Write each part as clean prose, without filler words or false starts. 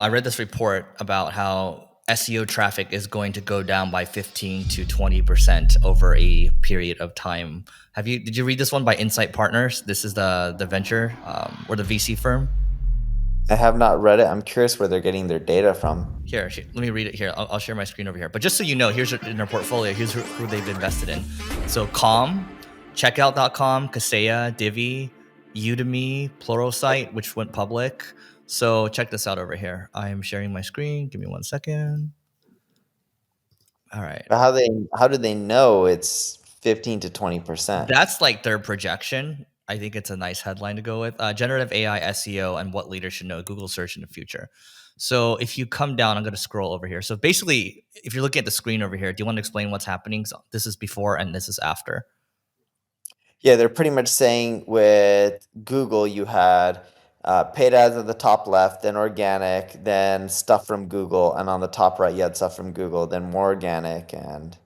I read this report about how SEO traffic is going to go down by 15 to 20% over a period of time. Did you read this one by Insight Partners? This is the venture or the VC firm. I have not read it. I'm curious where they're getting their data from. Here, let me read it here. I'll share my screen over here. But just so you know, here's in their portfolio. Here's who they've invested in. So Calm, Checkout.com, Kaseya, Divi, Udemy, Pluralsight, which went public. So check this out over here. I am sharing my screen. Give me 1 second. All right. But how do they know it's 15 to 20%? That's like their projection. I think it's a nice headline to go with. Generative AI, SEO, and what leaders should know Google search in the future. So if you come down, I'm going to scroll over here. So basically, if you're looking at the screen over here, do you want to explain what's happening? So this is before and this is after. Yeah, they're pretty much saying with Google, you had paid ads at the top left, then organic, then stuff from Google, and on the top right, you had stuff from Google, then more organic and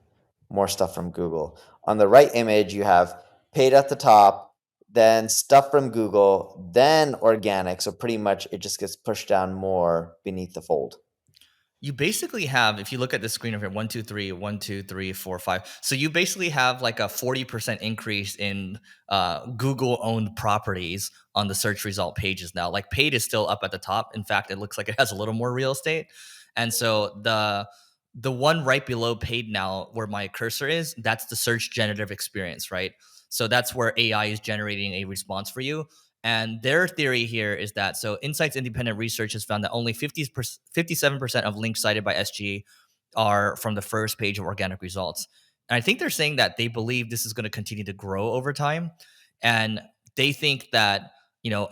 more stuff from Google. On the right image, you have paid at the top, then stuff from Google, then organic. So pretty much it just gets pushed down more beneath the fold. You basically have, if you look at the screen over here, 1, 2, 3, 1, 2, 3, 4, 5. So you basically have like a 40% increase in Google owned properties on the search result pages now. Like paid is still up at the top. In fact, it looks like it has a little more real estate. And so the one right below paid now, where my cursor is, that's the search generative experience, right? So that's where AI is generating a response for you. And their theory here is that Insight's independent research has found that only 57% of links cited by SG are from the first page of organic results. And I think they're saying that they believe this is going to continue to grow over time. And they think that,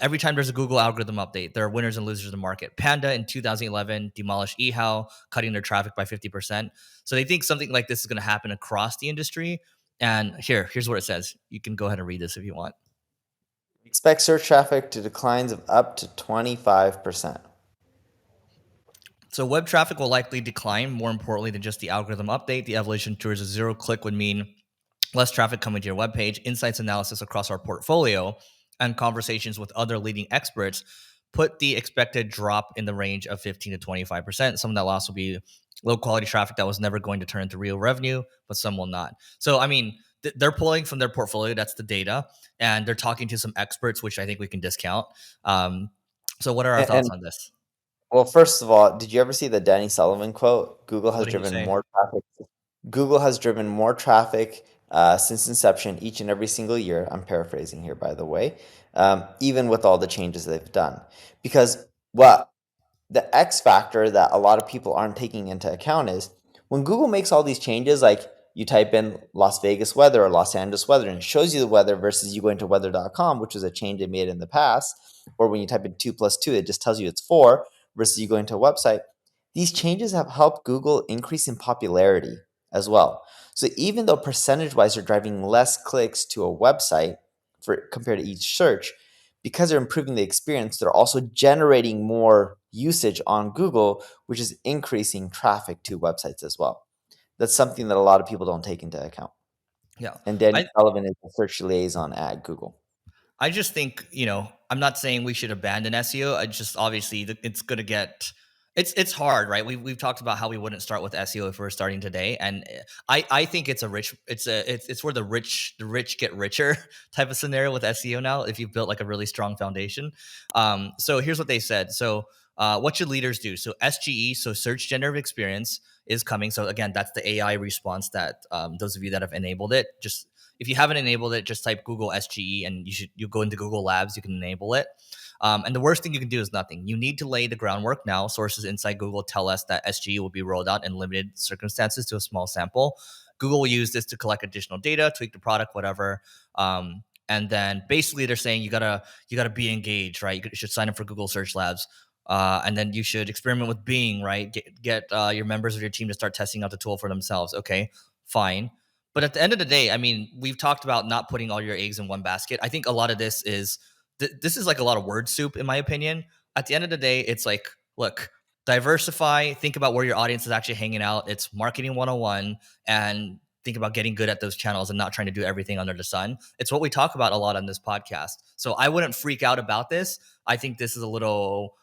every time there's a Google algorithm update, there are winners and losers in the market. Panda in 2011 demolished eHow, cutting their traffic by 50%. So they think something like this is going to happen across the industry. And here's what it says. You can go ahead and read this if you want. Expect search traffic to declines of up to 25%. So web traffic will likely decline. More importantly than just the algorithm update, the evolution towards a zero click would mean less traffic coming to your webpage. Insights analysis across our portfolio and conversations with other leading experts put the expected drop in the range of 15 to 25%. Some of that loss will be low quality traffic that was never going to turn into real revenue, but some will not. So, I mean, they're pulling from their portfolio. That's the data. And they're talking to some experts, which I think we can discount. So what are our thoughts And on this? well, first of all, did you ever see the Danny Sullivan quote? What did he say? Google has driven more traffic since inception each and every single year. I'm paraphrasing here, by the way, even with all the changes they've done. Because what the X factor that a lot of people aren't taking into account is when Google makes all these changes, like you type in Las Vegas weather or Los Angeles weather, and it shows you the weather versus you going to weather.com, which is a change they made in the past, or when you type in 2 plus 2, it just tells you it's 4 versus you going to a website. These changes have helped Google increase in popularity as well. So even though percentage wise they're driving less clicks to a website for compared to each search, because they're improving the experience, they're also generating more usage on Google, which is increasing traffic to websites as well. That's something that a lot of people don't take into account. Yeah. And Danny I, Sullivan is the search liaison at Google. I just think, I'm not saying we should abandon SEO. I just obviously it's going to get it's hard, right? We've talked about how we wouldn't start with SEO if we are starting today, and I think it's it's where the rich get richer type of scenario with SEO now. If you've built like a really strong foundation, so here's what they said. So what should leaders do? So SGE, so search generative experience is coming. So again, that's the AI response that those of you that have enabled it, just if you haven't enabled it, just type Google SGE and you go into Google Labs, you can enable it. And the worst thing you can do is nothing. You need to lay the groundwork now. Sources inside Google tell us that SGE will be rolled out in limited circumstances to a small sample. Google will use this to collect additional data, tweak the product, whatever. And then basically they're saying you gotta be engaged, right? You should sign up for Google Search Labs. And then you should experiment with Bing, right? Get your members of your team to start testing out the tool for themselves. Okay, fine. But at the end of the day, I mean, we've talked about not putting all your eggs in one basket. I think a lot of this is this is like a lot of word soup, in my opinion. At the end of the day, it's like, look, diversify, think about where your audience is actually hanging out. It's marketing 101, and think about getting good at those channels and not trying to do everything under the sun. It's what we talk about a lot on this podcast. So I wouldn't freak out about this. I think this is a little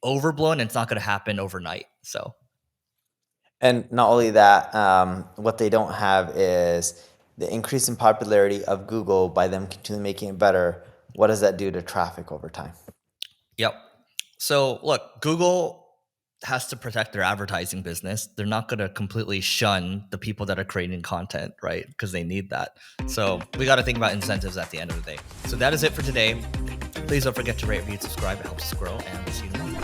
overblown, and it's not going to happen overnight. So And not only that, what they don't have is the increase in popularity of Google by them continually making it better. What does that do to traffic over time? yep. So look, Google has to protect their advertising business. They're not going to completely shun the people that are creating content, right? Because they need that. So we got to think about incentives at the end of the day. So that is it for today. Please don't forget to rate, review, subscribe. It helps us grow, and we'll see you tomorrow.